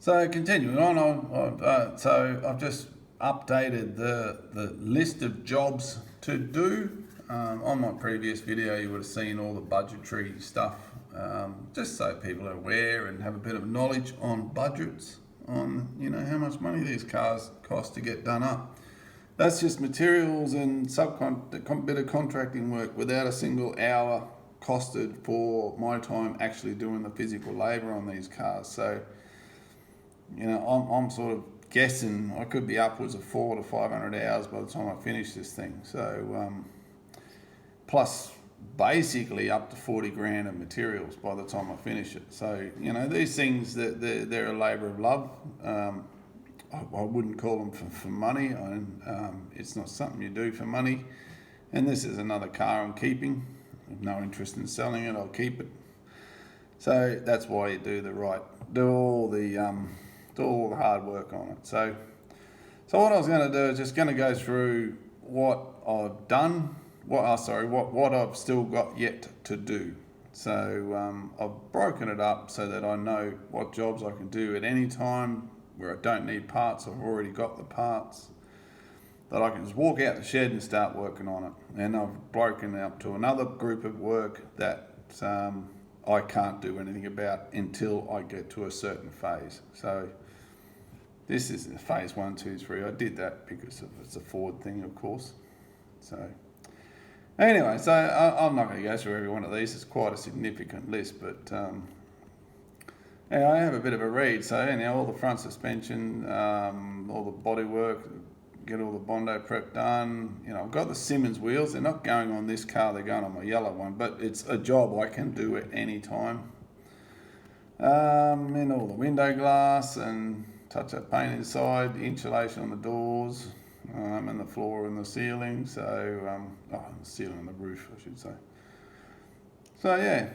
So continuing on, so I've just updated the list of jobs to do. On my previous video, you would have seen all the budgetary stuff, just so people are aware and have a bit of knowledge on budgets, on how much money these cars cost to get done up. That's just materials and bit of contracting work without a single hour costed for my time actually doing the physical labour on these cars. So I'm sort of guessing I could be upwards of 400 to 500 hours by the time I finish this thing. So plus basically up to 40 grand of materials by the time I finish it. So these things, they're a labour of love. I wouldn't call them for money. It's not something you do for money. And this is another car I'm keeping. I have no interest in selling it. I'll keep it. So that's why you do all the hard work on it. So what I was going to do is just going to go through what I've done, what I've still got yet to do. So I've broken it up so that I know what jobs I can do at any time where I don't need parts. I've already got the parts that I can just walk out the shed and start working on it. And I've broken it up to another group of work that I can't do anything about until I get to a certain phase. So this is phase 1, 2, 3. I did that because it's a Ford thing, of course. So anyway, so I'm not going to go through every one of these. It's quite a significant list, but I have a bit of a read. So all the front suspension, all the body work, get all the Bondo prep done. I've got the Simmons wheels. They're not going on this car, they're going on my yellow one, but it's a job I can do at any time. And all the window glass and touch up paint inside, the insulation on the doors, and the floor and the ceiling. So, the ceiling and the roof, I should say. So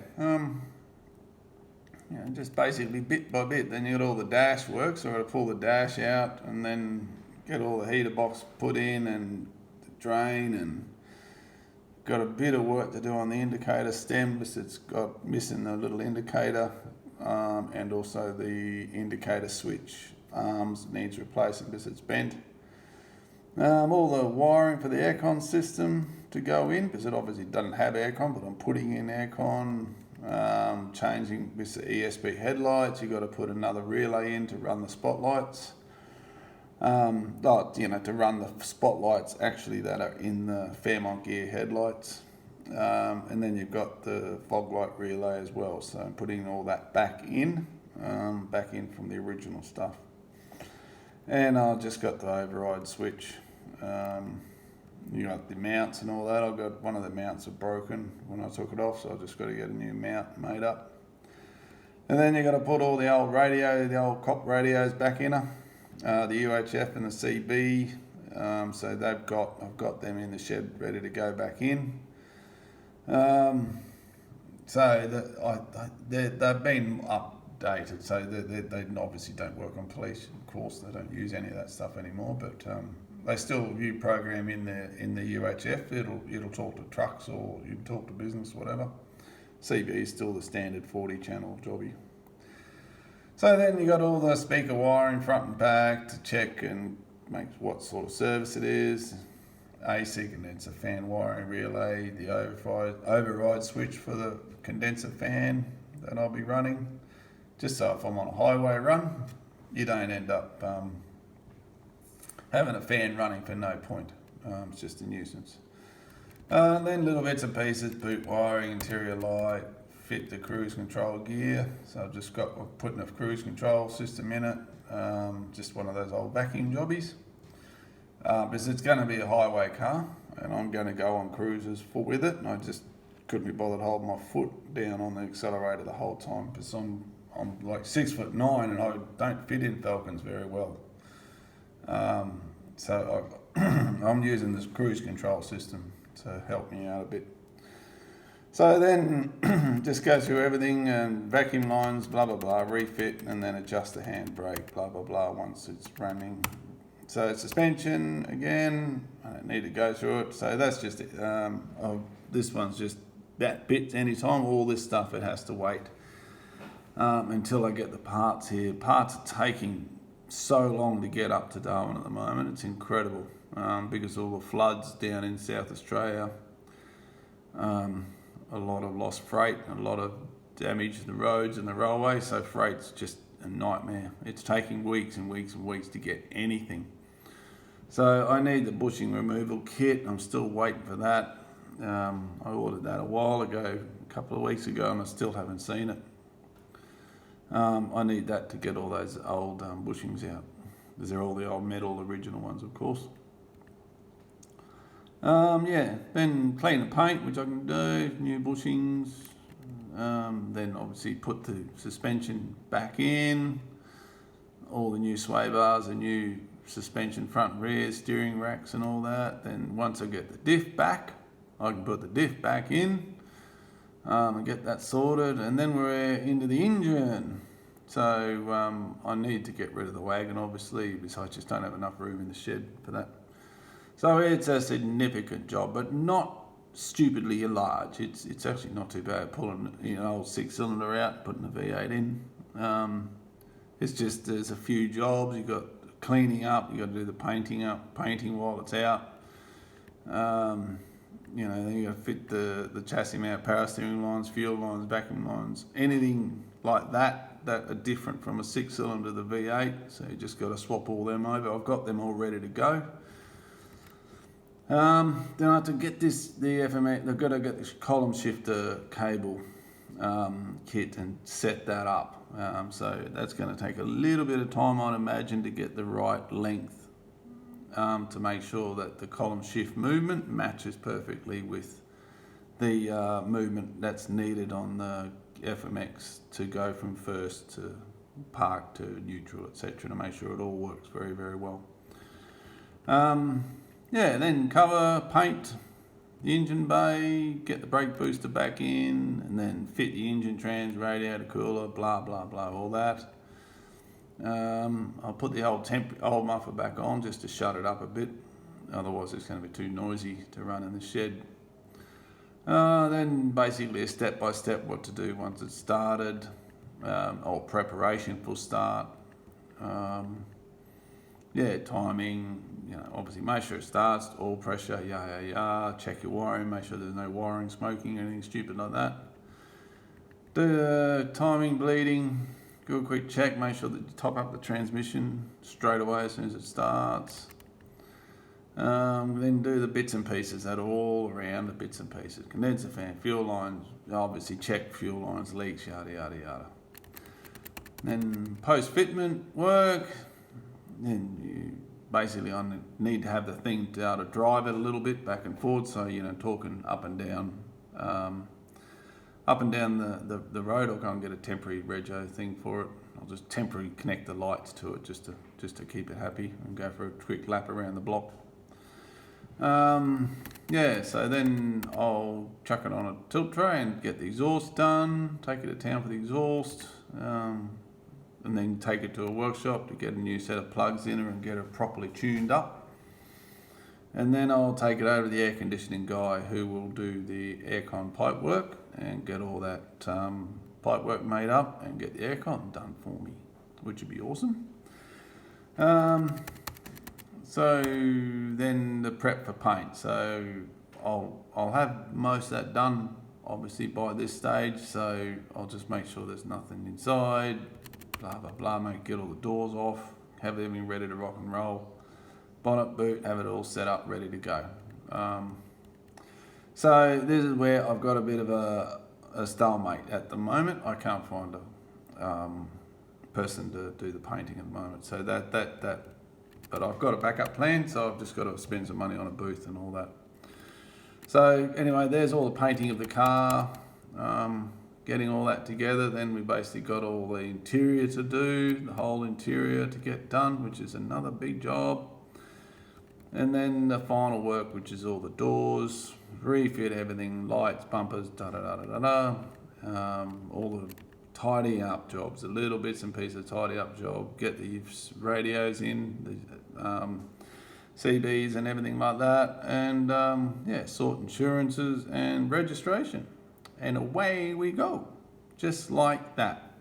just basically bit by bit. Then you got all the dash work, so I got to pull the dash out and then get all the heater box put in and the drain, and got a bit of work to do on the indicator stem because it's got missing the little indicator, and also the indicator switch arms needs replacing because it's bent. All the wiring for the aircon system to go in because it obviously doesn't have aircon, but I'm putting in aircon. Changing with the ESP headlights, you've got to put another relay in to run the spotlights. To run the spotlights actually that are in the Fairmont gear headlights. And then you've got the fog light relay as well. So I'm putting all that back in from the original stuff. And I've just got the override switch. You got the mounts and all that. I've got one of the mounts are broken when I took it off, so I've just got to get a new mount made up. And then you got to put all the old old cop radios back in her. The UHF and the CB, so I've got them in the shed ready to go back in. They've been updated, so they obviously don't work on police. Of course, they don't use any of that stuff anymore, but they still view program in the UHF. It'll talk to trucks or you can talk to business, whatever. CB is still the standard 40 channel jobby. So then you got all the speaker wiring front and back to check and make what sort of service it is. AC condenser fan wiring relay, the override switch for the condenser fan that I'll be running. Just so if I'm on a highway run, you don't end up having a fan running for no point. It's just a nuisance. Then little bits and pieces, boot wiring, interior light, fit the cruise control gear. So I've just got putting a cruise control system in it. Just one of those old vacuum jobbies. Because it's going to be a highway car and I'm going to go on cruises with it. And I just couldn't be bothered holding my foot down on the accelerator the whole time because I'm like 6'9" and I don't fit in Falcons very well. So I'm using this cruise control system to help me out a bit. So then just go through everything and vacuum lines, blah, blah, blah, refit, and then adjust the handbrake, blah, blah, blah, once it's running. So suspension, again, I don't need to go through it. So that's just it. This one's just that bit anytime. All this stuff, it has to wait until I get the parts here. Parts are taking so long to get up to Darwin at the moment. It's incredible because of all the floods down in South Australia. A lot of lost freight, a lot of damage to the roads and the railway, so freight's just a nightmare. It's taking weeks and weeks and weeks to get anything. So I need the bushing removal kit. I'm still waiting for that. I ordered that a while ago, a couple of weeks ago, and I still haven't seen it. I need that to get all those old bushings out, because they're all the old metal original ones, of course. Then clean the paint, which I can do, new bushings. Then obviously put the suspension back in, all the new sway bars, the new suspension front and rear, steering racks and all that. Then once I get the diff back, I can put the diff back in and get that sorted, and then we're into the engine. So I need to get rid of the wagon, obviously, because I just don't have enough room in the shed for that. So it's a significant job, but not stupidly large. It's actually not too bad pulling an old 6-cylinder out, putting a V8 in. It's just there's a few jobs. You've got cleaning up, you've got to do the painting while it's out. Then you've got to fit the chassis mount, power steering lines, fuel lines, vacuum lines, anything like that are different from a 6-cylinder to the V8. So you just got to swap all them over. I've got them all ready to go. Then I have to get the FMX, they've got to get this column shifter cable kit and set that up. So that's going to take a little bit of time, I'd imagine, to get the right length to make sure that the column shift movement matches perfectly with the movement that's needed on the FMX to go from first to park to neutral, etc., to make sure it all works very, very well. Then cover, paint the engine bay, get the brake booster back in, and then fit the engine trans, radiator cooler, blah, blah, blah, all that. I'll put the old muffler back on just to shut it up a bit. Otherwise it's going to be too noisy to run in the shed. Then basically a step-by-step what to do once it's started, or preparation for start. Timing, obviously make sure it starts, oil pressure, check your wiring, make sure there's no wiring smoking or anything stupid like that. The timing, bleeding, do a quick check, make sure that you top up the transmission straight away as soon as it starts. Then do the bits and pieces that are all around the bits and pieces. Condenser fan, fuel lines, obviously check fuel lines, leaks, yada, yada, yada. Then post-fitment work. Then you basically need to have the thing to be able to drive it a little bit back and forth, so talking up and down the road. I'll go and get a temporary rego thing for it. I'll just temporarily connect the lights to it just to keep it happy and go for a quick lap around the block. So then I'll chuck it on a tilt tray and get the exhaust done, take it to town for the exhaust, and then take it to a workshop to get a new set of plugs in her and get her properly tuned up. And then I'll take it over to the air conditioning guy who will do the aircon pipe work and get all that pipe work made up and get the aircon done for me, which would be awesome. So then the prep for paint. So I'll have most of that done obviously by this stage, so I'll just make sure there's nothing inside, blah, blah, blah, get all the doors off, have everything ready to rock and roll, bonnet, boot, have it all set up, ready to go. So this is where I've got a bit of a stalemate at the moment. I can't find a person to do the painting at the moment. So but I've got a backup plan, so I've just got to spend some money on a booth and all that. So anyway, there's all the painting of the car, getting all that together. Then we basically got all the interior to do, the whole interior to get done, which is another big job. And then the final work, which is all the doors, refit everything, lights, bumpers, all the tidying up jobs, the little bits and pieces of tidy up job, get the radios in, the CBs and everything like that, and sort insurances and registration, and away we go, just like that.